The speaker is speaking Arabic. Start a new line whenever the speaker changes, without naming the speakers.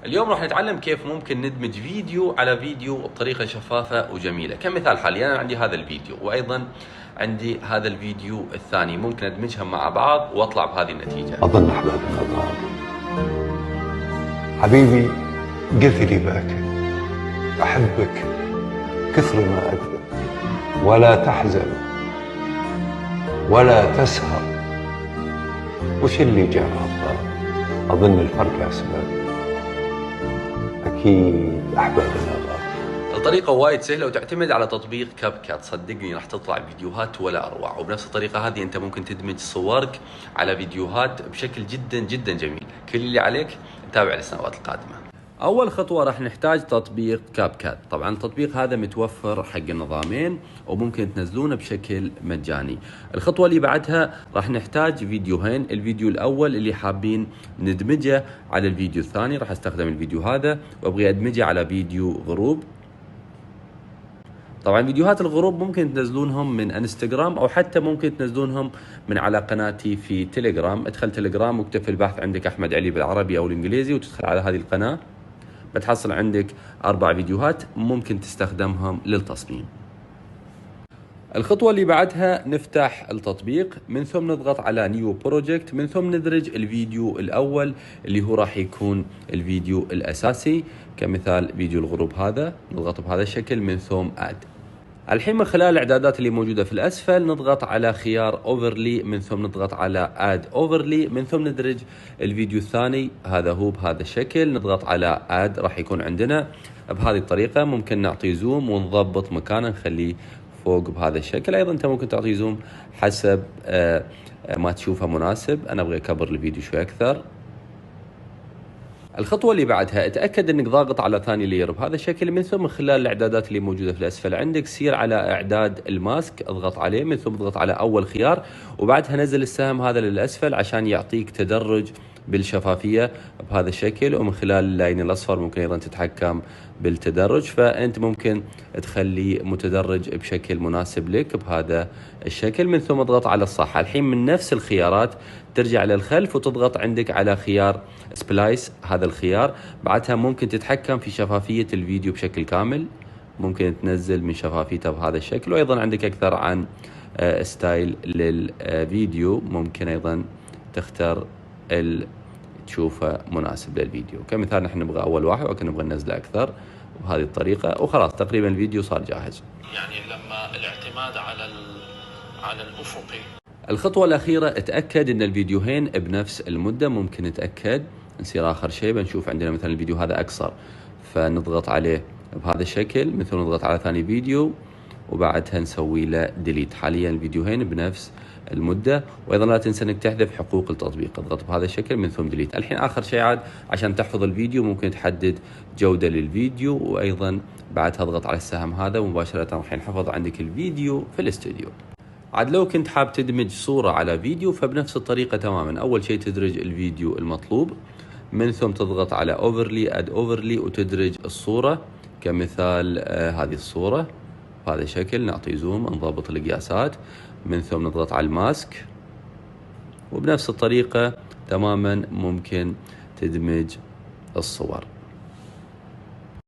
اليوم راح نتعلم كيف ممكن ندمج فيديو على فيديو بطريقة شفافة وجميلة. كمثال حاليا أنا عندي هذا الفيديو وأيضا عندي هذا الفيديو الثاني، ممكن أدمجهم مع بعض وأطلع بهذه النتيجة.
أظن أحباب النظام حبيبي قلت لي باكر أحبك كثر ما أكذب، ولا تحزن ولا تسهر. وش اللي جاب هالضرب؟ أظن الفرق أسباب، أكيد أحباب النظام.
الطريقة وايد سهلة وتعتمد على تطبيق كاب كات، صدقني راح تطلع فيديوهات ولا أروع. وبنفس الطريقة هذه أنت ممكن تدمج صورك على فيديوهات بشكل جدا جدا جميل. كل اللي عليك تتابع السنوات القادمة. أول خطوة راح نحتاج تطبيق كاب كات. طبعا التطبيق هذا متوفر حق النظامين وممكن تنزلونه بشكل مجاني. الخطوة اللي بعدها راح نحتاج فيديوهين، الفيديو الأول اللي حابين ندمجه على الفيديو الثاني، راح استخدم الفيديو هذا وابغي ادمجه على فيديو غروب. طبعا فيديوهات الغروب ممكن تنزلونهم من انستغرام او حتى ممكن تنزلونهم من على قناتي في تليجرام. ادخل تليجرام واكتب في البحث عندك احمد علي بالعربي او الانجليزي وتدخل على هذه القناة، بتحصل عندك 4 فيديوهات ممكن تستخدمهم للتصميم. الخطوة اللي بعدها نفتح التطبيق، من ثم نضغط على نيو بروجكت، من ثم ندرج الفيديو الأول اللي هو راح يكون الفيديو الأساسي. كمثال فيديو الغروب هذا، نضغط بهذا الشكل من ثم اد. الحين من خلال الاعدادات اللي موجودة في الاسفل نضغط على خيار اوفرلي، من ثم نضغط على اد اوفرلي، من ثم ندرج الفيديو الثاني هذا هو بهذا الشكل، نضغط على اد راح يكون عندنا بهذه الطريقة. ممكن نعطي زوم ونضبط مكانه نخليه فوق بهذا الشكل. ايضا انت ممكن تعطي زوم حسب ما تشوفه مناسب. انا ابغى اكبر الفيديو شوي اكثر. الخطوة اللي بعدها اتأكد انك ضاغط على ثاني لير بهذا الشكل، من ثم خلال الاعدادات اللي موجودة في الاسفل عندك سير على اعداد الماسك، اضغط عليه، من ثم اضغط على اول خيار وبعدها نزل السهم هذا للاسفل عشان يعطيك تدرج بالشفافية بهذا الشكل. ومن خلال اللاين الاصفر ممكن ايضا تتحكم بالتدرج، فانت ممكن تخليه متدرج بشكل مناسب لك بهذا الشكل. من ثم اضغط على الصح. الحين من نفس الخيارات ترجع للخلف وتضغط عندك على خيار سبلايس، هذا الخيار بعدها ممكن تتحكم في شفافية الفيديو بشكل كامل، ممكن تنزل من شفافيته بهذا الشكل. وايضا عندك اكثر عن ستايل للفيديو، ممكن ايضا تختار تشوفه مناسب للفيديو. كمثال نحن نبغى اول واحد ولكن نبغى ننزله اكثر بهذه الطريقة وخلاص تقريبا الفيديو صار جاهز.
يعني لما الاعتماد على الافقي.
الخطوة الأخيرة اتأكد ان الفيديوهين بنفس المدة. ممكن نتأكد، نصير آخر شيء بنشوف عندنا مثلا الفيديو هذا أقصر فنضغط عليه بهذا الشكل، مثل نضغط على ثاني فيديو وبعدها نسوي له ديليت. حاليا الفيديوهين بنفس المدة. وأيضا لا تنسى أنك تحذف حقوق التطبيق، اضغط بهذا الشكل من ثم ديليت. الحين آخر شيء عاد عشان تحفظ الفيديو ممكن تحدد جودة للفيديو، وأيضا بعدها اضغط على السهم هذا ومباشرة راح ينحفظ عندك الفيديو في الاستوديو. عاد لو كنت حاب تدمج صورة على فيديو فبنفس الطريقة تماما. أول شيء تدرج الفيديو المطلوب، من ثم تضغط على اوفرلي اد اوفرلي وتدرج الصورة. كمثال هذه الصورة بهذا الشكل، نعطي زوم نضبط القياسات، من ثم نضغط على الماسك. وبنفس الطريقة تماما ممكن تدمج الصور.